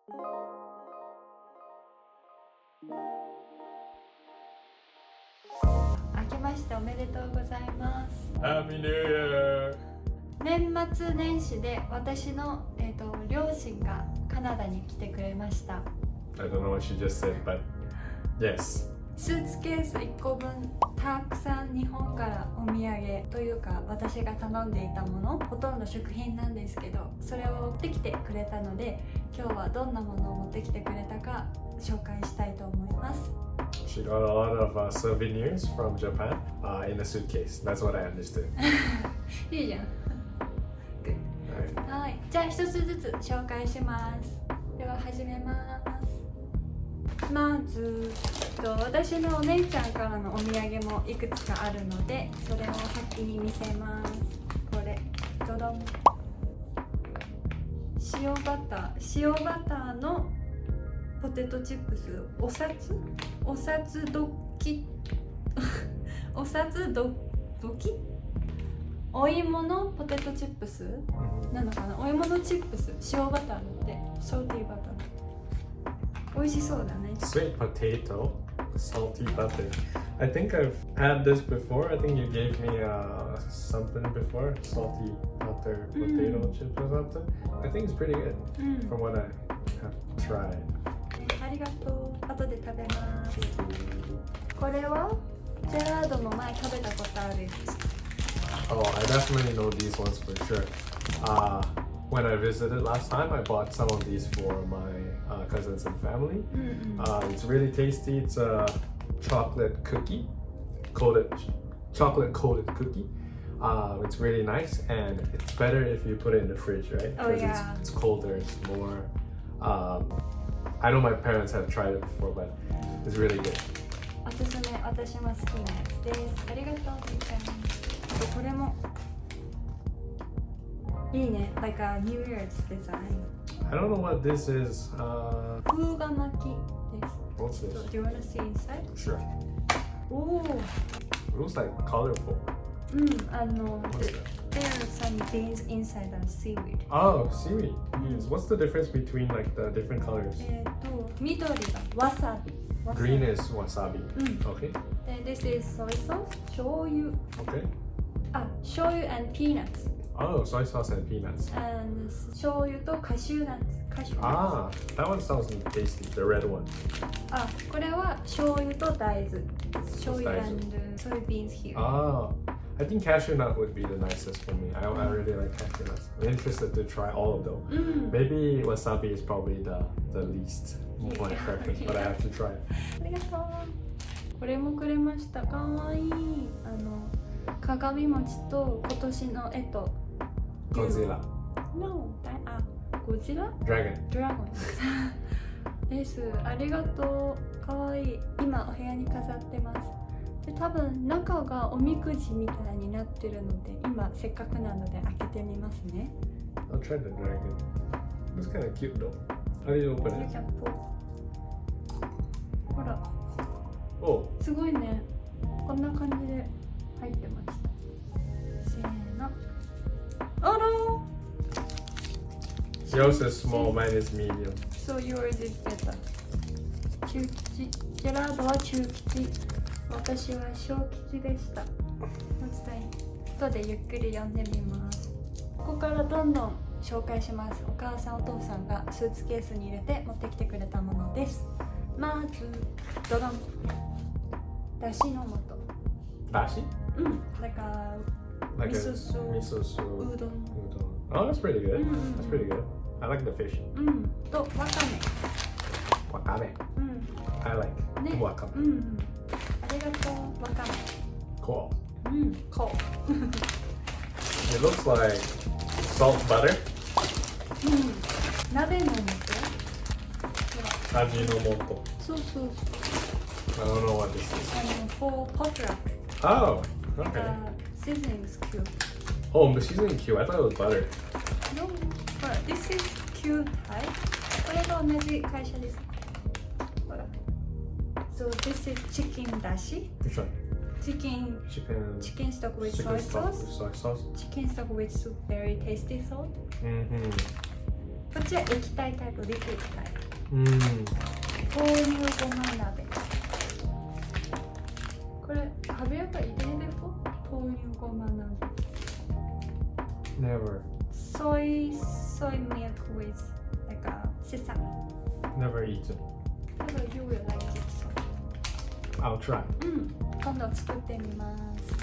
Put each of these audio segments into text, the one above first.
明けましておめでとうございます。 Happy New Year! 年末年始で私の、両親がカナダに来てくれました。 I don't know what she just said, but yes. スーツケース1個分たくさん日本からお土産というか私が頼んでいたもの、ほとんど食品なんですけど、それを持ってきてくれたので、今日はどんなものを持ってきてくれたか紹介したいと思います。 She got a lot of souvenirs from Japan in a suitcase. That's what I understood. いいじゃん。はい、じゃあ一つずつ紹介します。では始めます。まず私のお姉ちゃんからのお土産もいくつかあるので、それを先に見せます。これドドン、塩バターのポテトチップス、お札ドキお札ドキ、お芋のポテトチップスなのかな、お芋のチップス、塩バターのってソルティーバター、美味しそうだね。 Sweet potato, salty butter. I think I've had this before. I think you gave me something before, salty butter potato chips or something. I think it's pretty good from what I have tried. ありがとう。後で食べます。これはジェラードも前食べたことあるやつ。 Oh, I definitely know these ones for sure. When I visited last time, I bought some of these for my cousins and family. It's really tasty. It's a chocolate cookie, chocolate coated cookie. It's really nice, and it's better if you put it in the fridge, right? Oh yeah. It's colder. It's more. I know my parents have tried it before, but it's really good. おすすめ、私も好きなやつです。ありがとう。あとこれもいいね。Like a New Year's design. I don't know what this is. 風が巻きです。 What's this? So, do you want to see inside? Sure. おお。 It looks like colorful. There's some beans inside and seaweed. Oh, seaweed. Yes. What's the difference between like the different colors? 緑がわさび。Green is wasabi. Okay. And this is soy sauce, 醤油。 Okay. 醤油 and peanuts. Oh, soy sauce and peanuts. And 醤油とカシューナッツ。That one sounds tasty. The red one. これは醤油と大豆。醤油 and soybeans here. I think cashew nut would be the nicest for me. I really like cashew nuts. I'm interested to try all of them. Maybe wasabi is probably the least of my preference, but I have to try it. ありがとう。これもくれました。かわいい。鏡餅と今年の絵と。Godzilla. No, ゴジラ？ Dragon. ドラゴンです。ありがとう。かわいい。今お部屋に飾ってます。で、多分中がおみくじみたいになってるので、今せっかくなので開けてみますね。I'll try the dragon. It's kind of cute though. How do you open it? ほら。Oh. すごいね。こんな感じで入ってました。せーの。あらー。 Yours is small, mine is medium. So yours is better. 中吉。ジェラードは中吉。私は小吉でした。後でゆっくり読んでみます。ここからどんどん紹介します。お母さんお父さんがスーツケースに入れて持ってきてくれたものです。まずドドン、だしの素。Dashi? なんか Like miso a soup, miso soup. udon. Oh, that's pretty good. That's pretty good. I like the fish. とわか Wakame. め。I like ね。 wakame. ありがとう、わか Cool. め。こう。 It looks like salt butter. 鍋の素。 Ajinomoto. そうそう。 I don't know what this is. For potluck. Oh, okay. Seasonings cube. Oh, the seasoning cube. I thought it was butter. No, but this is cube type. これと同じ会社です。ほら。So this is chicken dashi. Which one? Chicken stock with soy sauce. Chicken stock with soup, very tasty salt. こっちは液体タイプ、リクイドタイプ。Mm. 豆乳ごま鍋。これ、have you ever eaten before? 豆乳ごま鍋。Never. Soy milk with like a sesame. Never eaten. You will like it. So. I'll try. 今度作ってみます。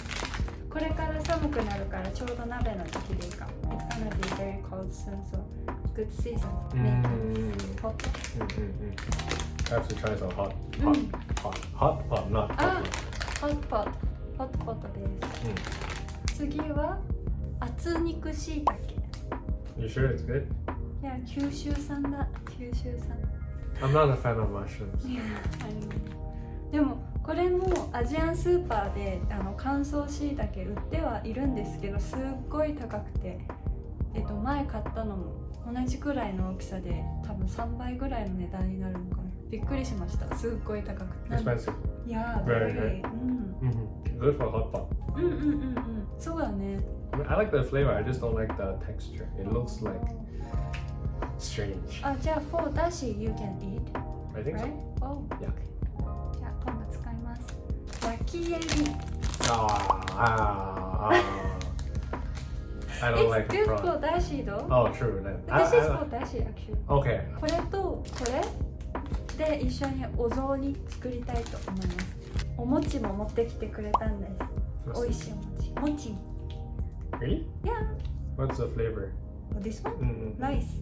これから寒くなるからちょうど鍋の時期でいいかも。It's gonna be very cold soon, so good season. Making hot. I have to try some hot pot, not hot. Hot pot. Hot pot です。次は厚肉しいたけ。You sure it's good? いや、九州産だ。九州産。I'm not a fan of mushrooms. いや、でもこれもアジアンスーパーで乾燥しいたけ売ってはいるんですけど、すっごい高くて、前買ったのも同じくらいの大きさで多分3倍ぐらいの値段になるのかな。びっくりしました。すっごい高くて。Expensive. いや、Very good for hot pot. そうだね。I like the flavor. I just don't like the texture. It looks like strange. あ、じゃあ for Dashi you can eat. I think so. Right? Oh, Yeah. okay. じゃあ今度使います。焼きエビ。I don't like It's the good prawn. for Dashi though. Oh, true. Then. This is for Dashi actually. Okay. これとこれで一緒にお雑煮作りたいと思います。お餅も持ってきてくれたんです。美味しいお餅。餅。Really? Yeah. What's the flavor? This one? Mm-mm. Rice.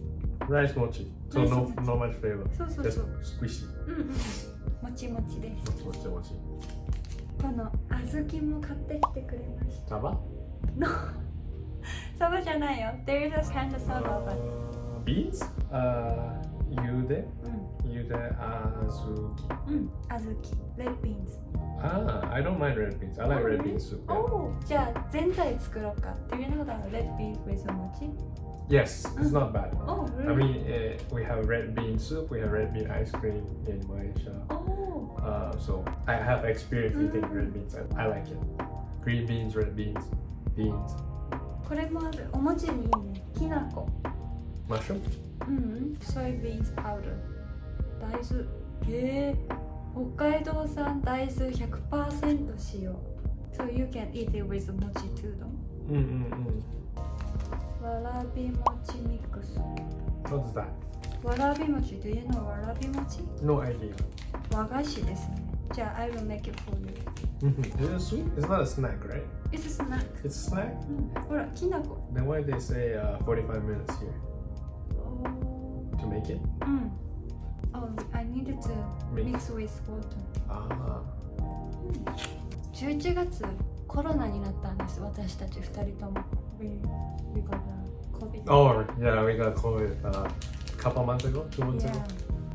Rice mochi. So Rice no, mochi. not much flavor. そうそう Just そう。squishy. もちもちです。 Mochi, mochi, mochi. この小豆も買ってきてくれました。 Saba? No. サバじゃないよ。There is a kind of saba, but Beans? Yude? Yude azuki. 小豆。Red beans. I don't mind red beans. I like red bean soup. Yeah. Oh, じゃあぜんざい作ろうか。Do you know that red beans with mochi? Yes, it's not bad. Oh, I really? mean, we have red bean soup, we have red bean ice cream in Malaysia. Oh. So I have experience eating red beans and I like it. Green beans, red beans, beans. これもある。お餅にいいね。きなこ。 Mushroom? Soybeans powder. 大豆。北海道産大豆 100% 使用。So you can eat it with mochi too, though. わらび餅ミックス。 What's that? わらび餅。Do you know わらび餅？ No idea. 和菓子ですね。じゃあ I will make it for you. Is it sweet? It's not a snack, right? It's a snack. It's a snack? ほら、きなこ。 Then why did they say 45 minutes here to make it? Oh, I needed to mix with water. 11月コロナになったんです。私たち2人とも。We got COVID. Oh, yeah, we got COVID a couple months ago, 2 months ago.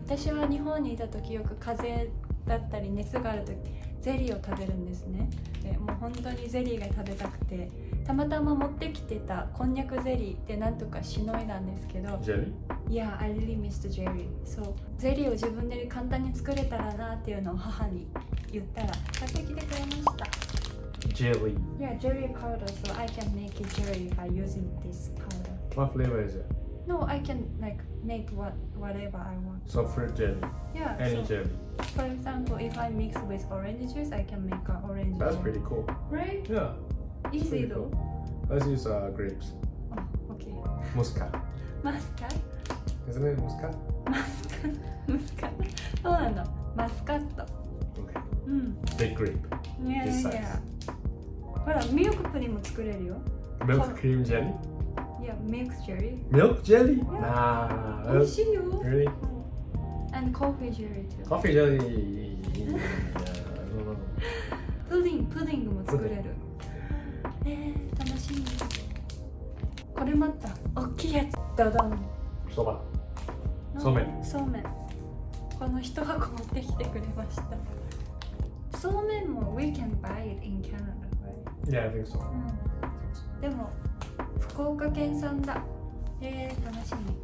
私は日本にいた時よく風邪だったり熱がある時ゼリーを食べるんですね。でもう本当にゼリーが食べたくて、たまたま持ってきてたこんにゃくゼリーでなんとかしのいだんですけど。Jelly? Yeah, I really missed the jelly. そう、ゼリーを自分で簡単に作れたらなっていうのを母に言ったら買ってきてくれました。Jelly. Yeah, jelly powder, so I can make it jelly by using this powder. What flavor is it? No, I can like make whatever I want. So fruit jelly. Yeah. Any so, jelly. for example, if I mix with orange juice, I can make an orange That's jelly. pretty cool. Right? Yeah. Easy pretty though. cool. Let's use grapes. Oh, okay. Muscat. Muscat? Isn't it muscat? Muscat. そうなんだ。マスカット。Okay. Big grape. Yeah, This size. yeah. ほら、ミルクプリンも作れるよ。Milk cream jelly? Yeah, milk jelly. Milk jelly? Yeah. Nah. 美味しいよ。Really? And coffee jelly too. Coffee jelly. Yeah, I don't know. プディングも作れる。楽しみ。これまた大きいやつ。ダダン。Soba. そうめん。この一箱持ってきてくれました。そうめんも we can buy it in Canada, right? Yeah, I think so. でも福岡県産だ。楽しみ。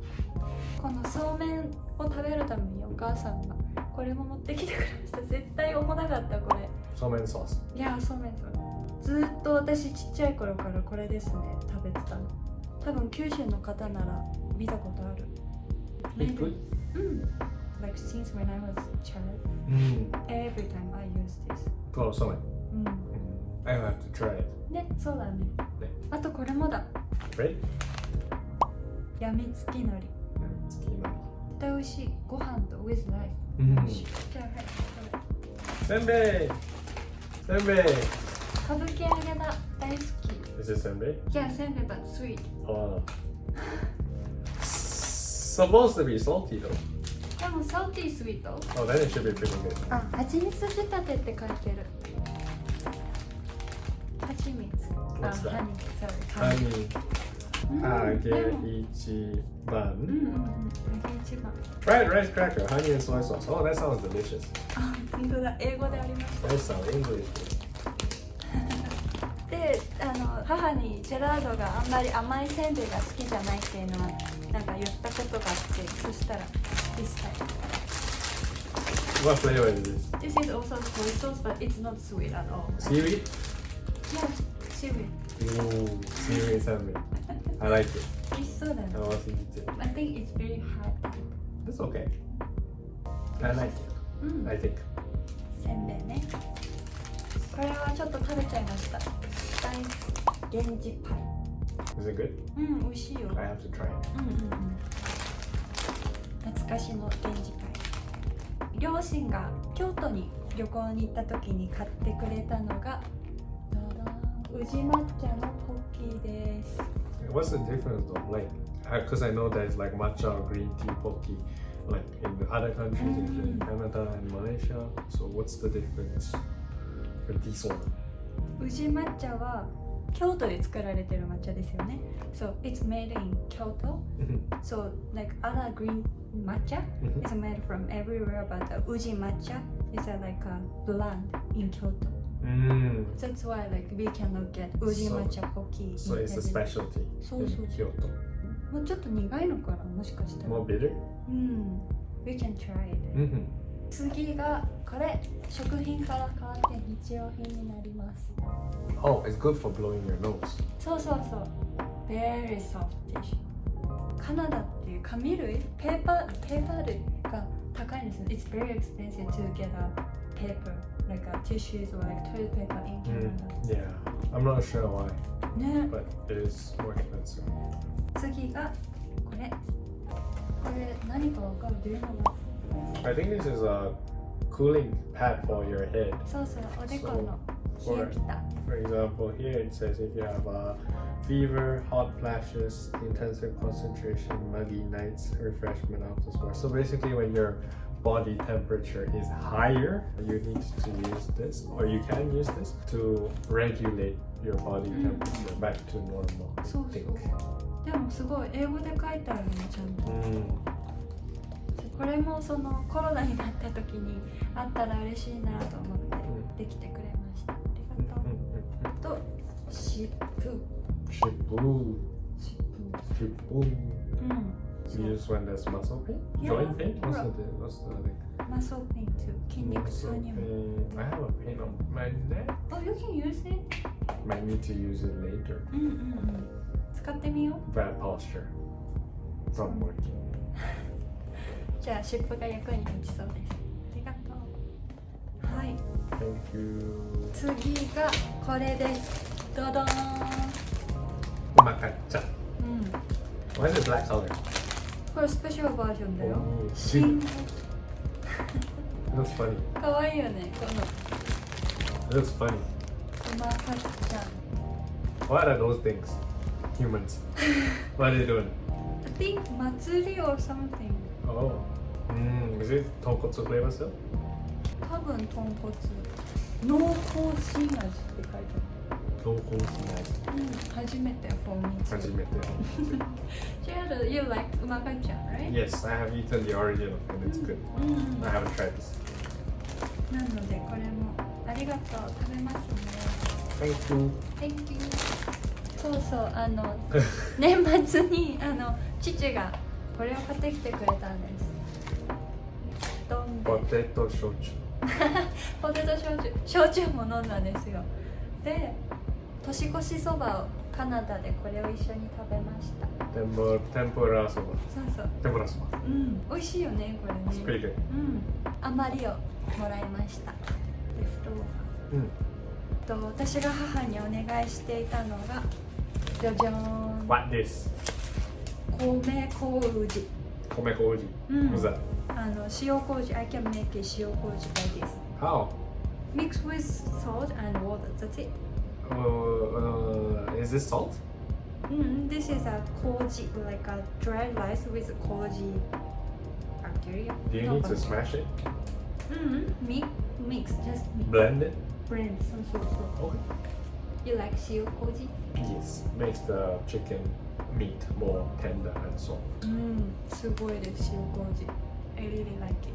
このそうめんを食べるためにお母さんがこれも持ってきてくれました。絶対重たかったこれ。そうめんソース。いや、そうめんソース。ずっと私ちっちゃい頃からこれですね、食べてたの。多分九州の方なら見たことある。It's good. Like since when I was a child, every time I use this. そうそうね。I have to try it. ね、そうだね。ねあとこれもだ。Right? やみつきのり。好きな。絶対美味しい。ご飯と with rice。じゃあはい。senbei! senbei! 歌舞伎揚げだ。大好き。Is it senbei? Yeah, senbei but sweet. Oh. Supposed to be salty though. でも salty sweet. Oh, then it should be pretty good. あ、蜂蜜仕立てって書いてる。蜂蜜。What's that? ハニー、揚げ一番。揚げ一番。Fried rice cracker, honey and soy sauce. Oh, that sounds delicious. あ、本当だ。英語でありました。 That sounds English. で、母にジェラードがあんまり甘いせんべいが好きじゃないっていうのはなんか言ったことがあって、そしたらthis time. What flavor is this? This is also soy sauce, but it's not sweet at all. Seaweed? Yeah, seaweed. Ooh, seaweed senbei. I like it. 美味しそうだね。 I want to eat it. I think it's very hard. It's okay. I like it. I think. せんべいね。これはちょっと食べちゃいました。大好き。源氏パイ。Is it good? 美味しいよ。 I have to try it. 懐かしの源氏パイ。両親が京都に旅行に行った時に買ってくれたのが宇治抹茶のポッキーです。What's the difference though? Like, because I know there's like matcha or green tea pocky, like in the other countries, including Canada and Malaysia. So what's the difference for this one? 宇治抹茶は京都で作られてる抹茶ですよね。So it's made in Kyoto. So like other green matcha is made from everywhere, but the Uji matcha is like a blend in Kyoto. That's why like we cannot get Uji matcha pocky. So it's a specialty in Kyoto. もうちょっと苦いのかな、もしかしたら。 More bitter? We can try it. 次がこれ、食品から変わって日用品になります。Oh, it's good for blowing your nose. そうそうそう。Very soft tissue. カナダっていう紙類、ペーパー類が高いんですよ。It's very expensive to get a paper, like a tissues or like toilet paper in Canada. Yeah, I'm not sure why, ね。 but it is more expensive. 次がこれ。これ何かわかる？Do you know what? I think this is a cooling pad for your head. そうそう、おでこの冷えピタ。For example, here it says if you have a fever, hot flashes, intensive concentration, muggy nights, refreshment after sport. So basically when your body temperature is higher, you need to use this, or you can use this to regulate your body temperature back to normal, I そうそう。 think. でもすごい英語で書いてあるのちゃんと。これもそのコロナになった時にあったら嬉しいなと思ってできてくれました。ありがとう。と湿布。Shipoo. 湿布。 Shipoo. You use when there's muscle pain? Joint pain? What's the thing? Muscle pain too. 筋肉痛にも。 I have a pain on my neck. Oh, you can use it. Might need to use it later. 使ってみよう。 Bad posture from working. じゃあ湿布が役に立ちそうです。ありがとう。はい。 Thank you. 次がこれです。ドドーン。Makacha. Why is it black color? これスペシャルバージョンだよ。 Oh, 新 it looks funny. かわいいよね。この It looks funny. マカちゃん。 What are those things? Humans. What are they doing? I think 祭り or something. Oh. Is it tonkotsu flavor still? 多分豚骨。濃厚新味って書いてある。濃厚しない。初めて for me. 初めて。Jared, you like うまかちゃん right? Yes, I have eaten the original and it's good. I haven't tried this. なのでこれもありがとう。食べますね。 Thank you. Thank you. そうそう年末に父がこれを買ってきてくれたんです。どんでポテト焼酎。ポテト焼酎も飲んだんですよ。で年越しそばをカナダでこれを一緒に食べました。天ぷらそば。そうそう。天ぷらそば。うん、美味しいよね、これね。It's pretty good. うん。余りをもらいました。レフトオーバー。私が母にお願いしていたのが、じゃじゃーん。What this? 米麹。米麹。What's that? 塩麹。I can make a 塩麹 like this. How? Mix with salt and water. That's it. Is this salt? This is a koji, like a dry rice with koji bacteria. Do you need to smash it? Mix, just mix. Blend it? Blend, so. Okay. You like shio koji? Yes. Makes the chicken meat more tender and soft. すごいです、塩麹。I really like it.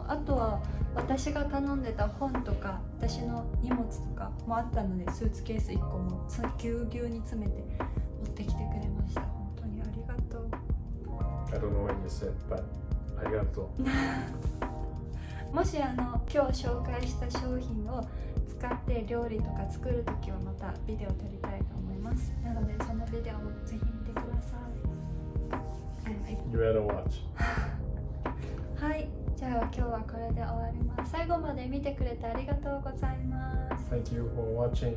あとは私が頼んでた本とか私の荷物とかもあったので、スーツケース1個もぎゅうぎゅうに詰めて持ってきてくれました。本当にありがとう。 I don't know what you said, but ありがとう。もし今日紹介した商品を使って料理とか作るときはまたビデオ撮りたいと思います。なのでそのビデオもぜひ見てください。You better watch. はい、じゃあ今日はこれで終わります。最後まで見てくれてありがとうございます。 Thank you for watching.